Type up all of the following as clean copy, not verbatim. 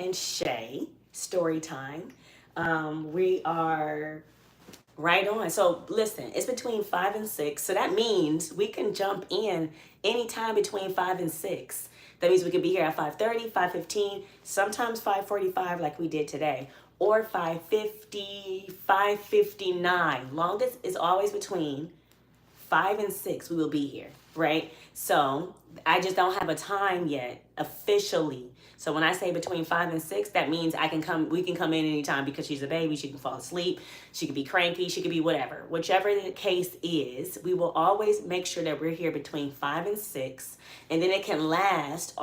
and Shay Storytime. We are right on. So listen, it's between 5 and 6. So that means we can jump in anytime between 5 and 6. That means we could be here at 5:30, 5:15, sometimes 5:45 like we did today, or 5:50, 5:59. Longest is always between 5 and 6 we will be here, right? So I just don't have a time yet officially. So when I say between 5 and 6, that means we can come in anytime because she's a baby. She can fall asleep, she could be cranky, she could be whatever. Whichever the case is, we will always make sure that we're here between 5 and 6. And then it can last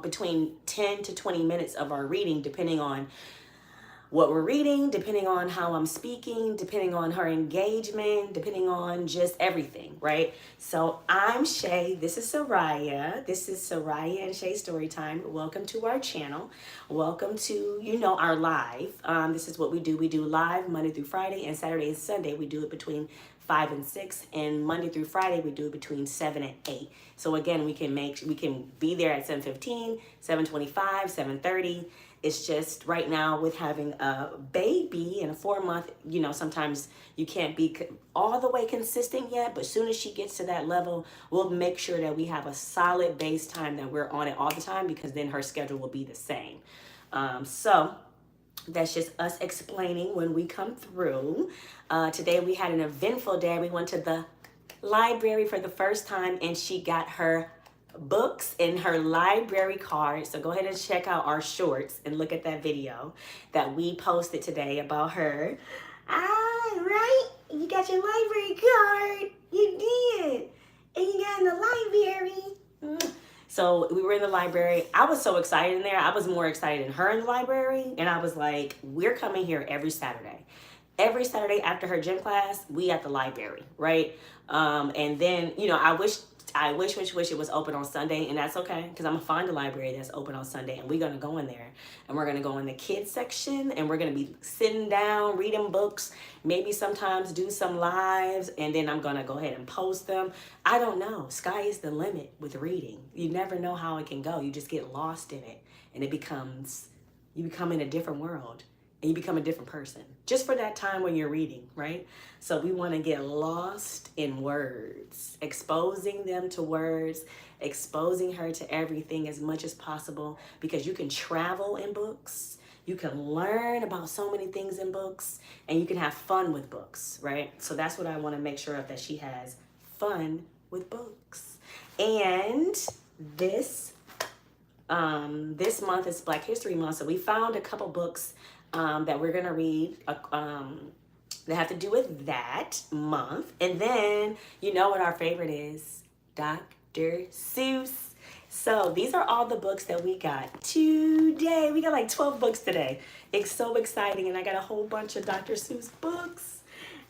between 10 to 20 minutes of our reading, depending on what we're reading, depending on how I'm speaking, depending on her engagement, depending on just everything, right? So I'm Shay. This is Sariah. This is Sariah and Shay Storytime. Welcome to our channel. Welcome to, our live. This is what we do. We do live Monday through Friday, and Saturday and Sunday we do it between 5 and 6, and Monday through Friday we do it between 7 and 8. So again, we can be there at 7:15, 7:25, 7:30. It's just right now with having a baby and a 4-month, sometimes you can't be all the way consistent yet, but as soon as she gets to that level, we'll make sure that we have a solid base time that we're on it all the time, because then her schedule will be the same. So that's just us explaining when we come through. Today we had an eventful day. We went to the library for the first time, and she got her books in her library card. So go ahead and check out our shorts and look at that video that we posted today about her. Right? You got your library card. You did. And you got in the library. So we were in the library. I was so excited in there. I was more excited than her in the library. And I was like, we're coming here every Saturday. Every Saturday after her gym class, we at the library, right? And then, I wish it was open on Sunday, and that's okay, because I'm gonna find a library that's open on Sunday, and we're gonna go in there, and we're gonna go in the kids section, and we're gonna be sitting down, reading books, maybe sometimes do some lives, and then I'm gonna go ahead and post them. I don't know. Sky is the limit with reading. You never know how it can go. You just get lost in it, and you become in a different world. And you become a different person just for that time when you're reading, right? So we want to get lost in words, exposing them to words, exposing her to everything as much as possible, because you can travel in books, you can learn about so many things in books, and you can have fun with books, right? So that's what I want to make sure of, that she has fun with books. And this month is Black History Month, so we found a couple books that we're gonna read that have to do with that month. And then you know what our favorite is, Dr. Seuss. So these are all the books that we got today. We got like 12 books today. It's so exciting, and I got a whole bunch of Dr. Seuss books.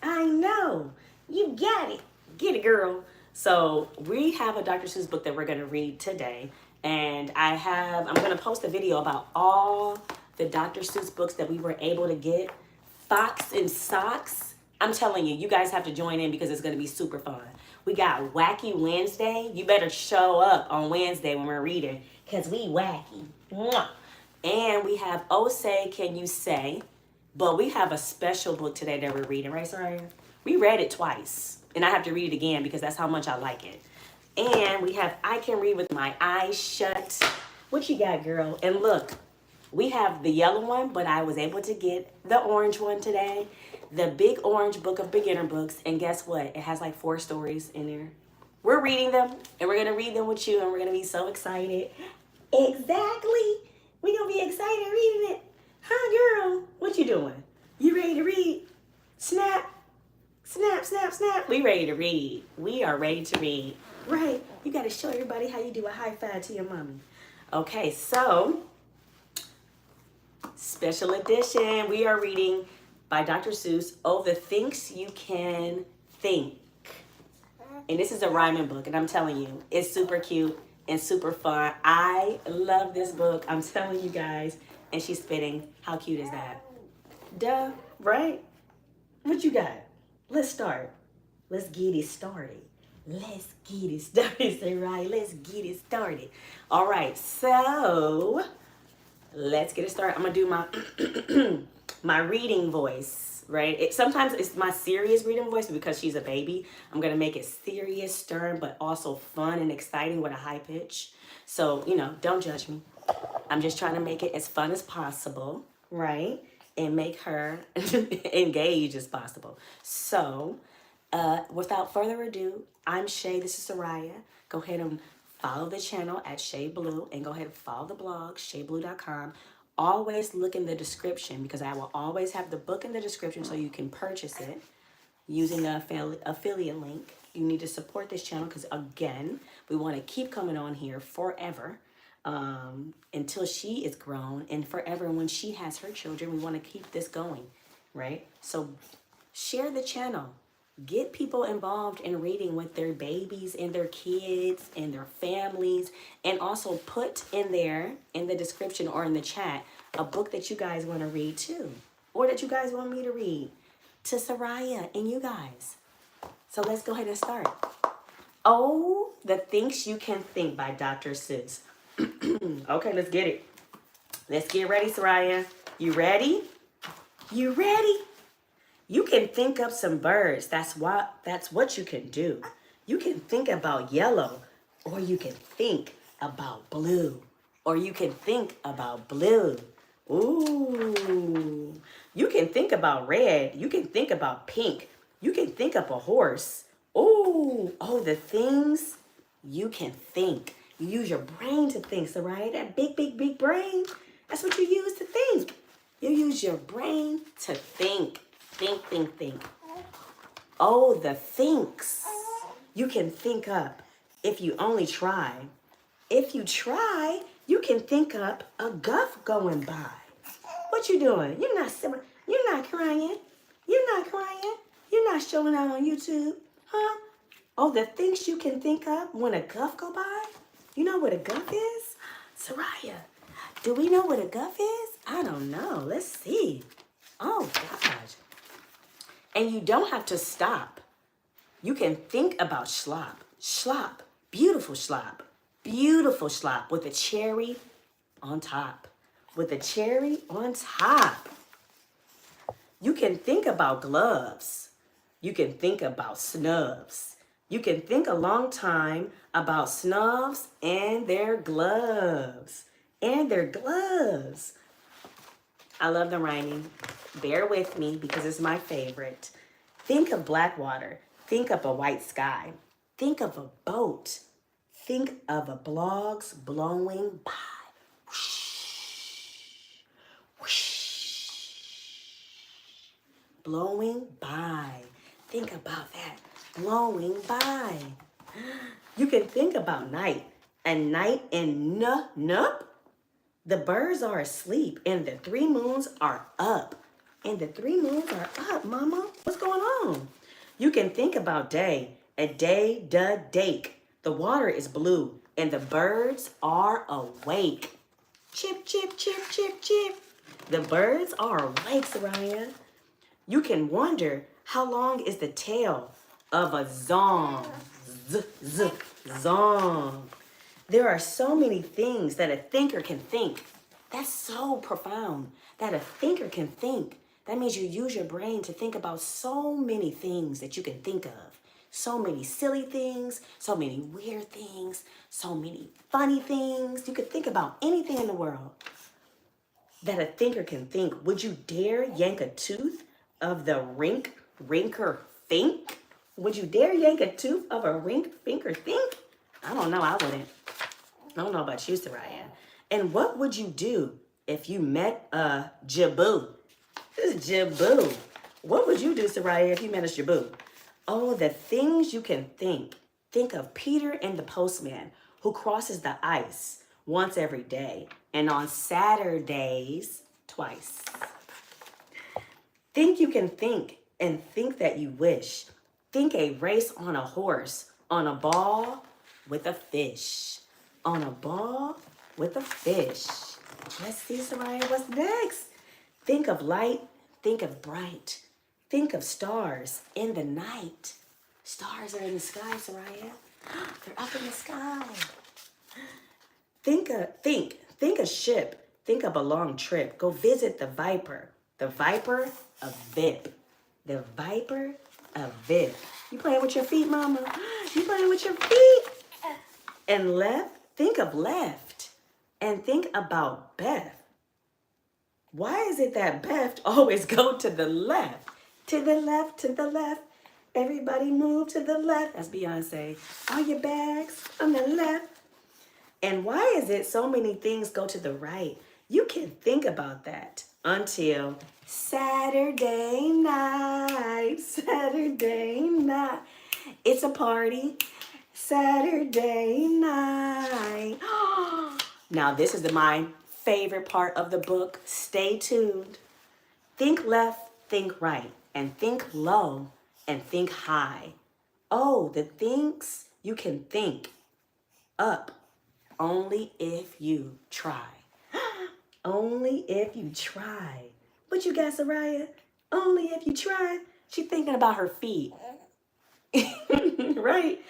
I know, you got it. Get it, girl. So we have a Dr. Seuss book that we're gonna read today, and I'm gonna post a video about all the Dr. Seuss books that we were able to get. Fox and Socks. I'm telling you, you guys have to join in, because it's going to be super fun. We got Wacky Wednesday. You better show up on Wednesday when we're reading, because we wacky. Mwah. And we have Oh Say Can You Say. But we have a special book today that we're reading, right, Sariah? We read it twice, and I have to read it again because that's how much I like it. And we have I Can Read With My Eyes Shut. What you got, girl? And look, we have the yellow one, but I was able to get the orange one today. The big orange book of beginner books. And guess what? It has like 4 stories in there. We're reading them, and we're going to read them with you, and we're going to be so excited. Exactly. We're going to be excited reading it. Huh, girl? What you doing? You ready to read? Snap. Snap, snap, snap. We ready to read. We are ready to read. Right. You got to show everybody how you do a high five to your mommy. Okay, so special edition. We are reading by Dr. Seuss, Oh, the Things You Can Think. And this is a rhyming book, and I'm telling you, it's super cute and super fun. I love this book. I'm telling you guys. And she's spitting. How cute is that? Duh, right? What you got? Let's start. Let's get it started. Let's get it started. Say right. Let's get it started. All right. So let's get it started. I'm gonna do my my reading voice, right? Sometimes it's my serious reading voice because she's a baby. I'm gonna make it serious, stern, but also fun and exciting with a high pitch. So, don't judge me. I'm just trying to make it as fun as possible, right? And make her engage as possible. So, without further ado, I'm Shay. This is Sariah. Go ahead and follow the channel at Shay Bleu and go ahead and follow the blog, shaybleu.com. Always look in the description because I will always have the book in the description so you can purchase it using the affiliate link. You need to support this channel because, again, we want to keep coming on here forever until she is grown, and forever when she has her children. We want to keep this going, right? So share the channel. Get people involved in reading with their babies and their kids and their families, and also put in there in the description or in the chat a book that you guys want to read too, or that you guys want me to read to Sariah and you guys. So let's go ahead and start. Oh, The Things You Can Think by Dr. Seuss. Okay, let's get it. Let's get ready, Sariah. You ready? You ready? You can think up some birds. That's what you can do. You can think about yellow, or you can think about blue, or you can think about blue. Ooh. You can think about red. You can think about pink. You can think up a horse. Ooh. Oh, the things you can think. You use your brain to think, Sariah. That big, big, big brain. That's what you use to think. You use your brain to think. Think, think, think. Oh, the thinks you can think up if you only try. If you try, you can think up a guff going by. What you doing? You're not crying. You're not crying. You're not showing out on YouTube, huh? Oh, the things you can think up when a guff go by. You know what a guff is? Sariah, do we know what a guff is? I don't know. Let's see. Oh, gosh. And you don't have to stop. You can think about schlop. Schlop. Beautiful schlop. Beautiful schlop with a cherry on top. With a cherry on top. You can think about gloves. You can think about snubs. You can think a long time about snubs and their gloves. And their gloves. I love the rhyming. Bear with me because it's my favorite. Think of black water. Think of a white sky. Think of a boat. Think of a blogs blowing by. Whoosh, whoosh. Blowing by. Think about that. Blowing by. You can think about night. And night in nup. The birds are asleep and the 3 moons are up. And the 3 moons are up, mama. What's going on? You can think about day. A day, da, dake. The water is blue and the birds are awake. Chip, chip, chip, chip, chip. The birds are awake, Sariah. You can wonder how long is the tail of a zong. Zong. There are so many things that a thinker can think. That's so profound, that a thinker can think. That means you use your brain to think about so many things that you can think of. So many silly things, so many weird things, so many funny things. You could think about anything in the world that a thinker can think. Would you dare yank a tooth of the rinker think? Would you dare yank a tooth of a finker think? I don't know, I wouldn't. I don't know about you, Sariah. And what would you do if you met a jaboo? This is jaboo. What would you do, Sariah, if you met a jaboo? Oh, the things you can think. Think of Peter and the postman who crosses the ice once every day and on Saturdays twice. Think you can think and think that you wish. Think a race on a horse, on a ball with a fish. On a ball with a fish. Let's see, Sariah, what's next? Think of light, think of bright. Think of stars in the night. Stars are in the sky, Sariah. They're up in the sky. Think a ship Think of a long trip. Go visit the Viper. The Viper of VIP. The Viper of VIP. You playing with your feet, mama? You playing with your feet? And left, think of left. And think about Beth. Why is it that Beth always go to the left? To the left, to the left. Everybody move to the left. That's Beyonce. All your bags on the left. And why is it so many things go to the right? You can think about that until Saturday night. Saturday night. It's a party. Saturday night. Now, this is my favorite part of the book. Stay tuned. Think left, think right, and think low, and think high. Oh, the things you can think up only if you try. Only if you try. What you got, Sariah? Only if you try. She's thinking about her feet. Right?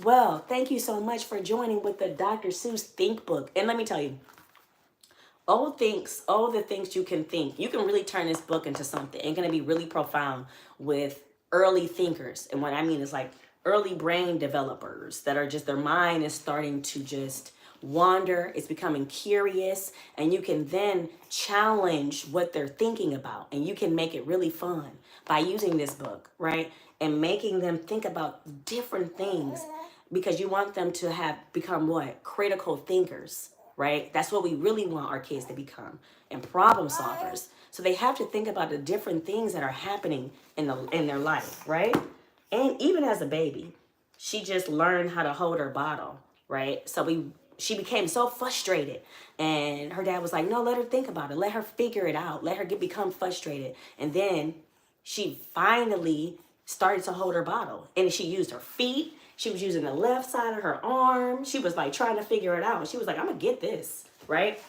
Well, thank you so much for joining with the Dr. Seuss Think Book. And let me tell you, all the things you can think. You can really turn this book into something. It's going to be really profound with early thinkers. And what I mean is like early brain developers that are just, their mind is starting to just wander. It's becoming curious. And you can then challenge what they're thinking about. And you can make it really fun by using this book, right? And making them think about different things, because you want them to have become what? Critical thinkers. Right? That's what we really want our kids to become, and problem solvers. So they have to think about the different things that are happening in their life, right? And even as a baby, she just learned how to hold her bottle, right? So she became so frustrated, and her dad was like, "No, let her think about it. Let her figure it out. Let her become frustrated." And then she finally started to hold her bottle, and she used her feet. She was using the left side of her arm. She was like trying to figure it out. She was like, "I'm gonna get this," right?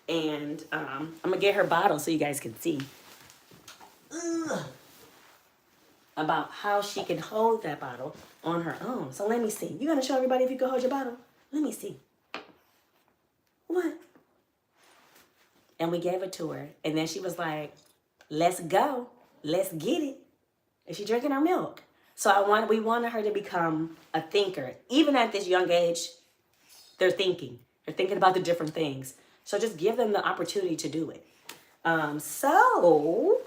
And I'm gonna get her bottle so you guys can see about how she can hold that bottle on her own. So let me see. You gonna show everybody if you can hold your bottle? Let me see. What? And we gave it to her, and then she was like, "Let's go. Let's get it." And she's drinking her milk. So we wanted her to become a thinker. Even at this young age, they're thinking. They're thinking about the different things. So just give them the opportunity to do it. So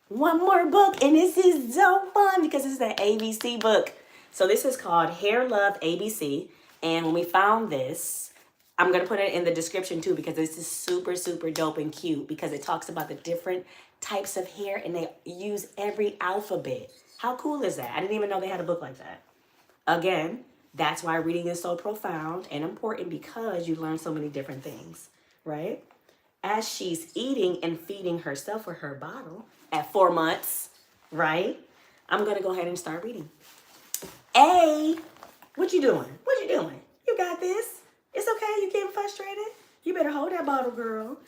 one more book, and this is so fun because it's an ABC book. So this is called Hair Love ABC. And when we found this, I'm going to put it in the description too, because this is super, super dope and cute, because it talks about the different types of hair, and they use every alphabet. How cool is that? I didn't even know they had a book like that. Again, that's why reading is so profound and important, because you learn so many different things, right? As she's eating and feeding herself with her bottle at 4 months, right? I'm going to go ahead and start reading. A, what you doing? What you doing? You got this. It's okay. You getting frustrated? You better hold that bottle, girl.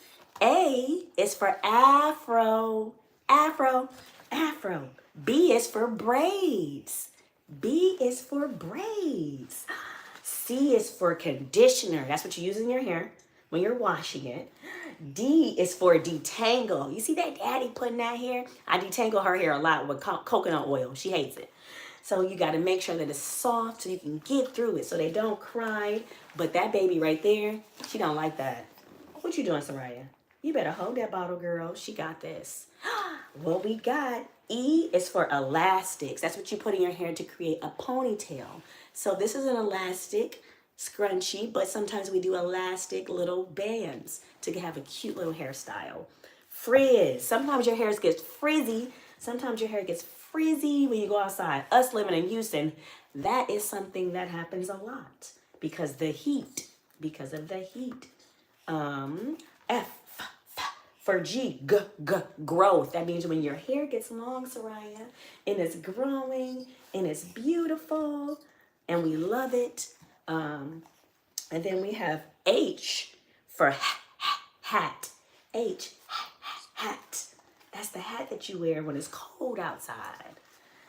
A is for afro. Afro. Afro. B is for braids. B is for braids. C is for conditioner. That's what you use in your hair when you're washing it. D is for detangle. You see that daddy putting that hair? I detangle her hair a lot with coconut oil. She hates it. So you got to make sure that it's soft so you can get through it so they don't cry. But that baby right there, she don't like that. What you doing, Sariah? You better hold that bottle, girl. She got this. What we got, E is for elastics. That's what you put in your hair to create a ponytail. So this is an elastic scrunchie, but sometimes we do elastic little bands to have a cute little hairstyle. Frizz. Sometimes your hair gets frizzy. Sometimes your hair gets frizzy when you go outside. Us living in Houston, that is something that happens a lot because of the heat. F for G, growth. That means when your hair gets long, Sariah, and it's growing, and it's beautiful, and we love it. And then we have H for hat. H, hat. That's the hat that you wear when it's cold outside.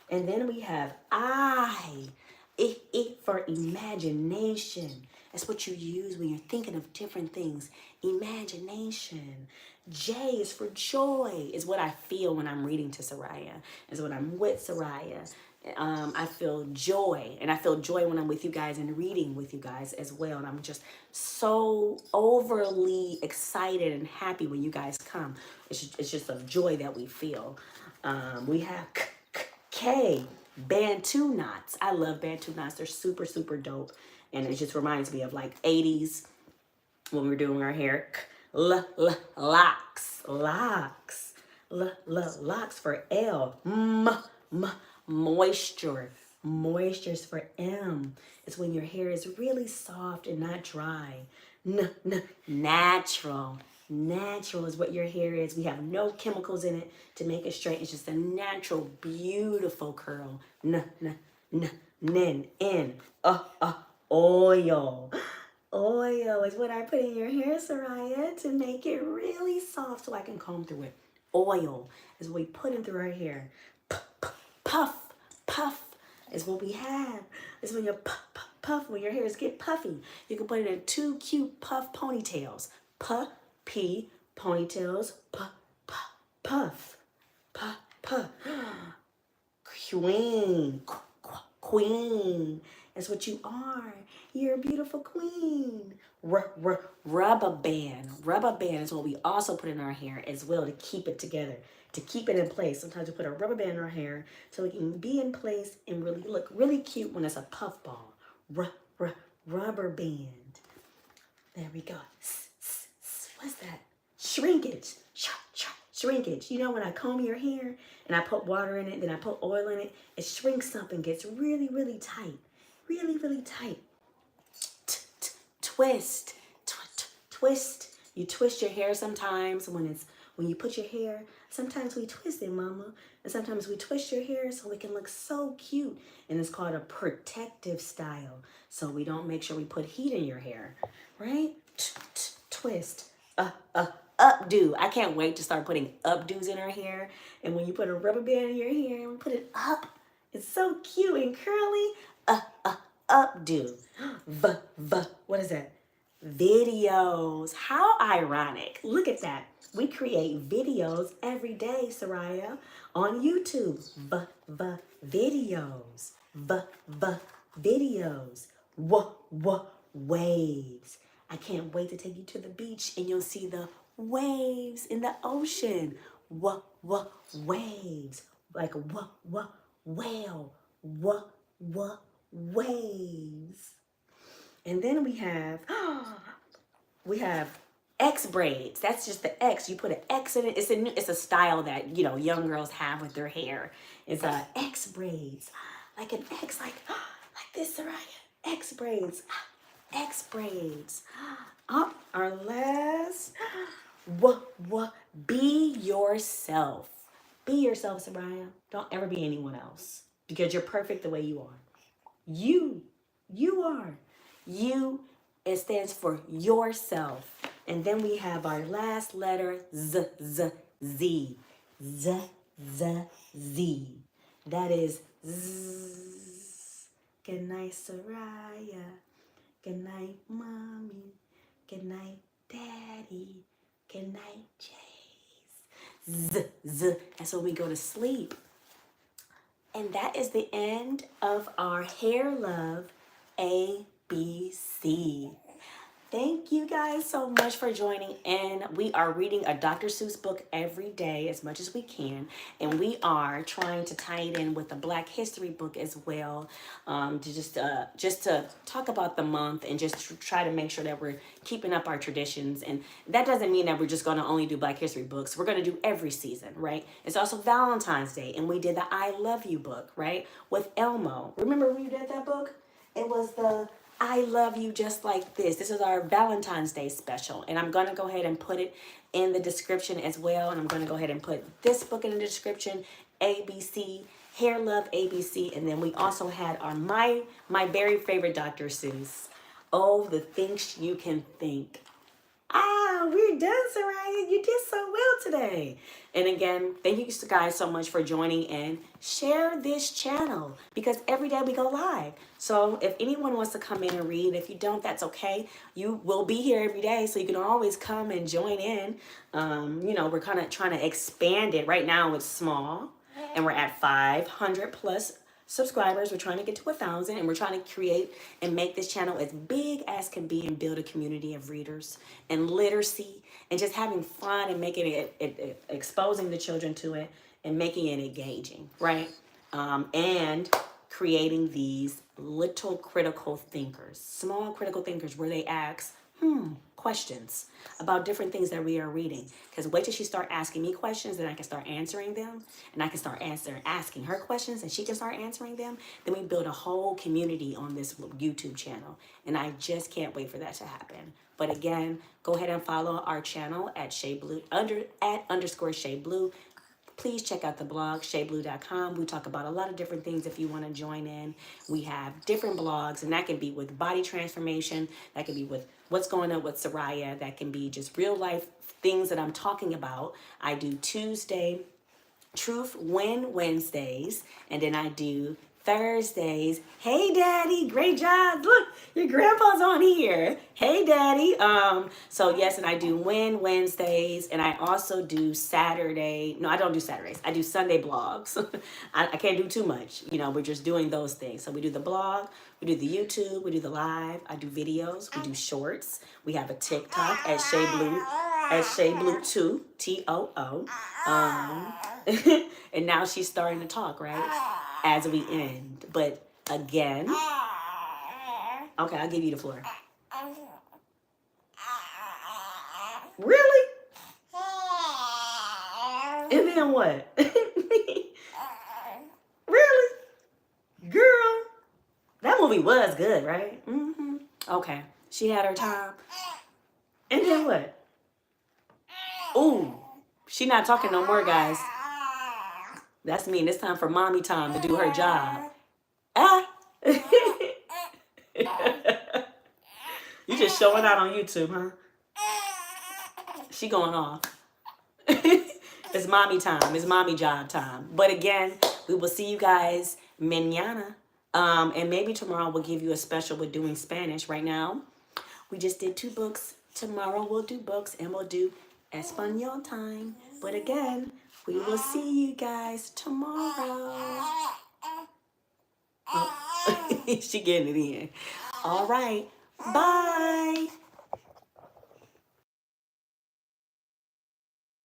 And then we have I. I for imagination. That's what you use when you're thinking of different things. Imagination. J is for joy, is what I feel when I'm reading to Sariah, is when I'm with Sariah. I feel joy, and I feel joy when I'm with you guys and reading with you guys as well. And I'm just so overly excited and happy when you guys come. It's just a joy that we feel. We have K, Bantu knots. I love Bantu knots. They're super, super dope. And it just reminds me of like 80s when we're doing our hair. Locks. Locks. Locks for L. Moisture. Moisture's for M. It's when your hair is really soft and not dry. Natural. Natural is what your hair is. We have no chemicals in it to make it straight. It's just a natural, beautiful curl. Oil. Oil is what I put in your hair, Sariah, to make it really soft so I can comb through it. Oil is what we put in through our hair. Puff is what we have. It's when you puff, when your hairs get puffy. You can put it in 2 cute puff ponytails. Puffy ponytails. Puff. Queen. That's what you are. You're a beautiful queen. Rubber band. Rubber band is what we also put in our hair as well to keep it together, to keep it in place. Sometimes we put a rubber band in our hair so it can be in place and really look really cute when it's a puff ball. Rubber band. There we go. What's that? Shrinkage. Shrinkage. You know when I comb your hair and I put water in it, then I put oil in it, it shrinks up and gets really, really tight. Really, really tight. Twist. Twist. You twist your hair sometimes when you put your hair. Sometimes we twist it, mama. And sometimes we twist your hair so it can look so cute. And it's called a protective style. So we don't make sure we put heat in your hair. Right? Twist. Updo. I can't wait to start putting updos in our hair. And when you put a rubber band in your hair and put it up, it's so cute and curly. Updo. What is that? Videos. How ironic. Look at that. We create videos every day, Sariah, on YouTube. Videos. Videos. Waves. I can't wait to take you to the beach and you'll see the waves in the ocean. Waves. Like whale. Waves. And then we have X braids. That's just the X. You put an X in it. It's a style that, young girls have with their hair. It's X braids. Like an X, like this, Sariah. X braids. X braids. Our last. Be yourself. Be yourself, Sariah. Don't ever be anyone else. Because you're perfect the way you are. You are. You, it stands for yourself. And then we have our last letter, Z. Z. That is Z. Good night, Sariah. Good night, Mommy. Good night, Daddy. Good night, Jace. Z. That's when we go to sleep. And that is the end of our Hair Love ABC. Thank you guys so much for joining in. We are reading a Dr. Seuss book every day as much as we can. And we are trying to tie it in with a Black History book as well. To just to talk about the month and just try to make sure that we're keeping up our traditions. And that doesn't mean that we're just going to only do Black History books. We're going to do every season, right? It's also Valentine's Day. And we did the I Love You book, right? With Elmo. Remember when you did that book? It was the I Love You Just Like This. This is our Valentine's Day special. And I'm going to go ahead and put it in the description as well. And I'm going to go ahead and put this book in the description. ABC, Hair Love ABC. And then we also had our my very favorite Dr. Seuss. Oh, the things you can think. We're done, Sariah. You did so well today. And again, thank you guys so much for joining in. Share this channel because every day we go live. So if anyone wants to come in and read, if you don't, that's okay. You will be here every day, so you can always come and join in. We're kind of trying to expand it. Right now it's small and we're at 500 plus subscribers. We're trying to get to 1,000, and we're trying to create and make this channel as big as can be and build a community of readers and literacy and just having fun and making it exposing the children to it and making it engaging, right? And creating these little critical thinkers, small critical thinkers where they ask questions about different things that we are reading. Because wait till she start asking me questions, then I can start answering them, and I can start asking her questions, and she can start answering them. Then we build a whole community on this YouTube channel, and I just can't wait for that to happen. But again, go ahead and follow our channel at @_ShayBlue. Please check out the blog, shayblue.com. We talk about a lot of different things if you want to join in. We have different blogs, and that can be with body transformation. That can be with what's going on with Sariah. That can be just real life things that I'm talking about. I do Tuesday Truth Win Wednesdays, and then I do Thursdays. Hey Daddy, great job. Look, your grandpa's on here. Hey Daddy. So yes, and I do Win Wednesdays, and I also do Saturday. No, I don't do Saturdays. I do Sunday blogs. I can't do too much. We're just doing those things. So we do the blog, we do the YouTube, we do the live, I do videos, we do shorts. We have a TikTok at Shayblue2, TOO. And now she's starting to talk, right? As we end. But again, okay, I'll give you the floor. Really? And then what? Really? Girl, that movie was good, right? Okay, she had her time. And then what? Ooh, she not talking no more, guys. That's mean. It's time for mommy time to do her job. You just showing out on YouTube, huh? She going off. It's mommy time. It's mommy job time. But again, we will see you guys mañana. And maybe tomorrow we'll give you a special with doing Spanish. Right now, we just did 2 books. Tomorrow we'll do books and we'll do Espanol time. But again, we will see you guys tomorrow. Oh, she getting it in. All right. Bye.